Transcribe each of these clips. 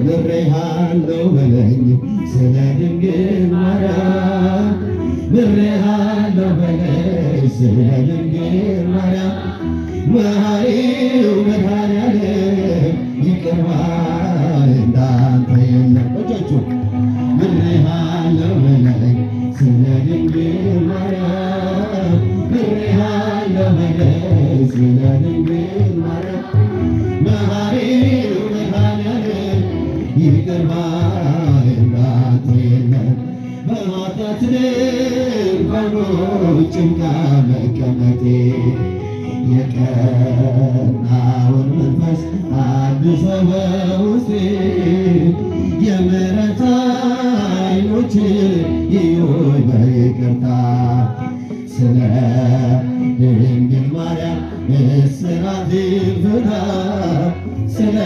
ምሬሃለሁ በለኝ ስለ ድንግል ማርያም ምሬሃለሁ በለኝ ስለ ድንግል ማርያም መሐሪው መድኃኔዓለም ይቅር ባይ እንዳንተ የለም። እጆቹ ምሬሃለሁ በለኝ ስለ ድንግል ማርያም ምሬሃለሁ በለኝ ስለ ድንግል ማርያም መሐሪው መድኃኔዓለም ይቅር ባይ እንዳንተ የለም። በኃጢአት ድንኳኖች ጭንቃ መቀመጤ የቀናውን መንፈስ አድሰው በውስጤ የምሕረት ዓይኖች ይዩኝ በይቅርታ ስለ ድንግል ማርያም እስራቴን ፍታ ስለ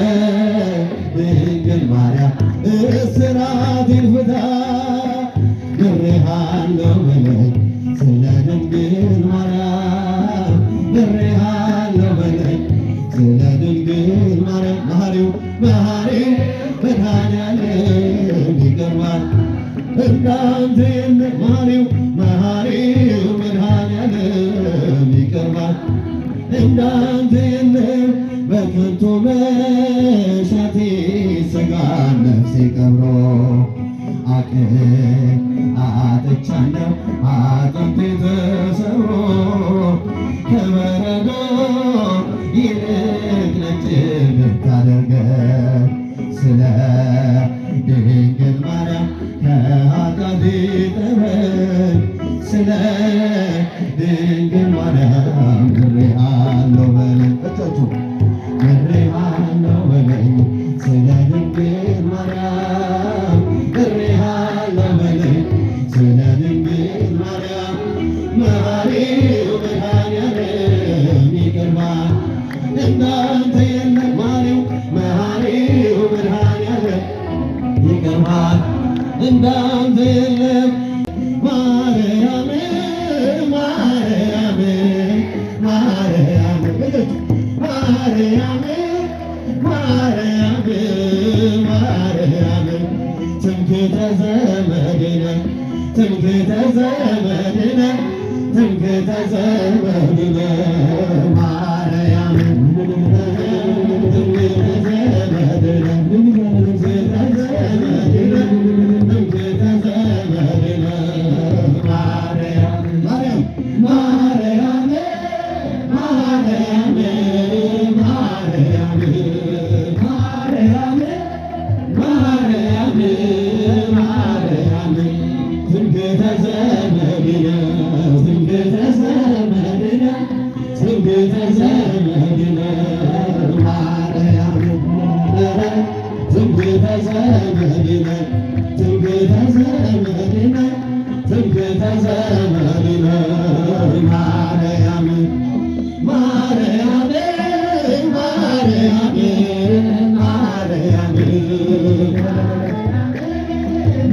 ድንግል ማርያም እስራቴን ፍታ ምሬሃለሁ በለኝ ስለ ድንግል ማርያም ምሬሃለሁ በለኝ ስለ ድንግል ማርያም መሐሪው መድኃኔዓለም ይቅር ባይ እንዳንተ የለም። መሐሪው መድኃኔዓለም ይቅር ባይ እንዳንተ የለም። በከንቱ መሻቴ ሥጋ ነፍሴ ቀብሮ አጥቻለሁ አጥንቴ ተሰብሮ ከበረዶ ይልቅ ነጭ ብታደርገኝ ስለ ድንግል ማርያም ከኃጢአቴ እጠበኝ ስለ ድንግል ማርያም ምሬሃለሁ በለኝ ምሬሃለሁ በለኝ ስለ ድንግል ማርያም ምሬሃለሁ በለኝ ስለ ድንግል ማርያም መሐሪው መድኃኔዓለም ይቅር ባይ እንዳንተ የለም። መሐሪው መድኃኔዓለም ይቅር ባይ እንዳንተ የለም። ማርያም ማርያም ማርያም ማርያም ማርያም ማርያም ትምክህተ ዘመድነ ትምክህተ ዘመድነ ትምክህተ ዘመድነ ማርያም ትምክህተ ዘመድነ ትምክህተ ዘመድነ ትምክህተ ዘመድነ ማርያም ማርያም ማርያም ማርያም ማርያም ማርያም ማርያም ማርያም ትምክህተ ዘመድነ ትምክህተ ዘመድነ ትምክህተ ዘመድነ ማርያም ትምክህተ ዘመድነ ትምክህተ ዘመድነ ትምክህተ ዘመድነ ማርያም ማርያም ማርያም ማርያም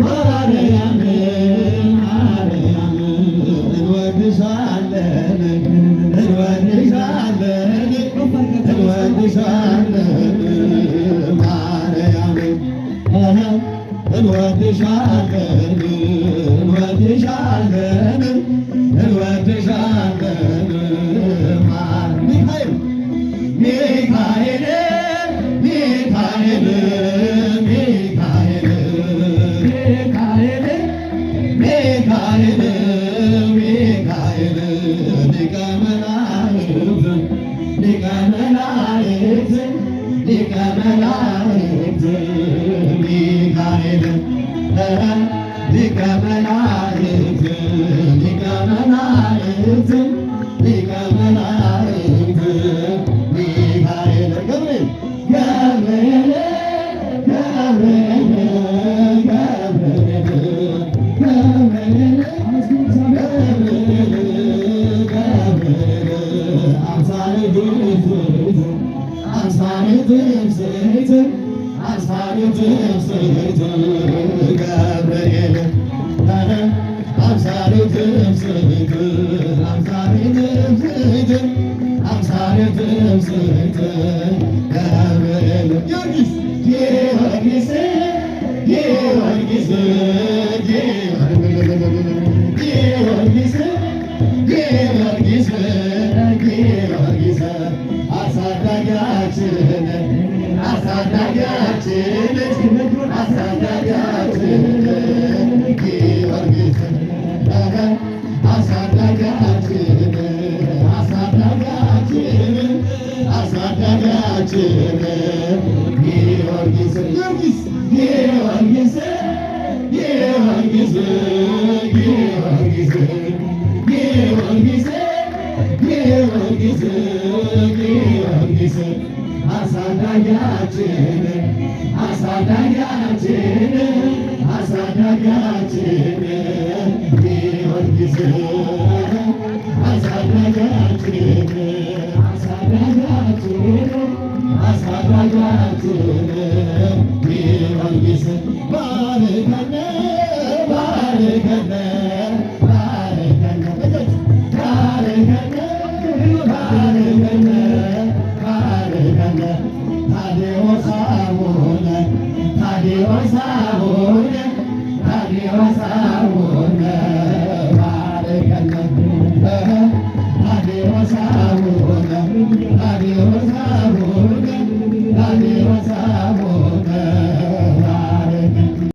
ማርያም ማርያም እንወድሻለን እንወድሻለን እንወድሻለን ማርያም እንወድሻለን እንወድሻለን እንወድሻለን ሚካኤል ሚካኤል ሚካኤል ሚካኤል ሚካኤል ሚካኤል ሚካኤል ሊቀ መላእክት ሊቀ መላእክት ሊቀ መላእክት ሚካኤል ሊቀ መላእክት ሊቀ መላእክት ሊቀ መላእክት ሚካኤል ገብርኤል ገብርኤል ገብርኤል ገብርኤል ገብርኤል ገብርኤል አምሳለ ትምስሕት አምሳለ ትምስሕት አምሳለ ትምስሕት ገብርኤል አምሳለ ትምስሕት አምሳለ ትምስሕት አምሳለ ትምስሕት ገብርኤል ጊዮርጊስ ጊዮርጊስ ጊዮርጊስ ጊዮርጊስ ጊዮርጊስ ጊዮርጊስ ጊዮርጊስ አሳዳጊያችን አሳዳጊያችን አሳዳጊያችን ጊዮርጊስ አሳዳጊያችን አሳዳጊያችን አሳዳጊያችን ጊዮርጊስ ጊዮርጊስ ጊዮርጊስ ጊዮርጊስ ጊዮርጊስ ጊዮርጊስ ጊዮርጊስ ጊዮርጊስ አሳዳጊያችን አሳዳጊያችን አሳዳጊያችን ጊዮርጊስ አሳዳጊያችን አሳዳጊያችን አሳዳጊያችን ጊዮርጊስ ባርከነ ባርከነ ባርከነ ባርከነ ባርከነ ባርከነ ታዲዮስ አቡነ ታዲዮስ አቡነ ታዲዮስ አቡነ ባርከነ ታዲዮስ አቡነ ታዲዮስ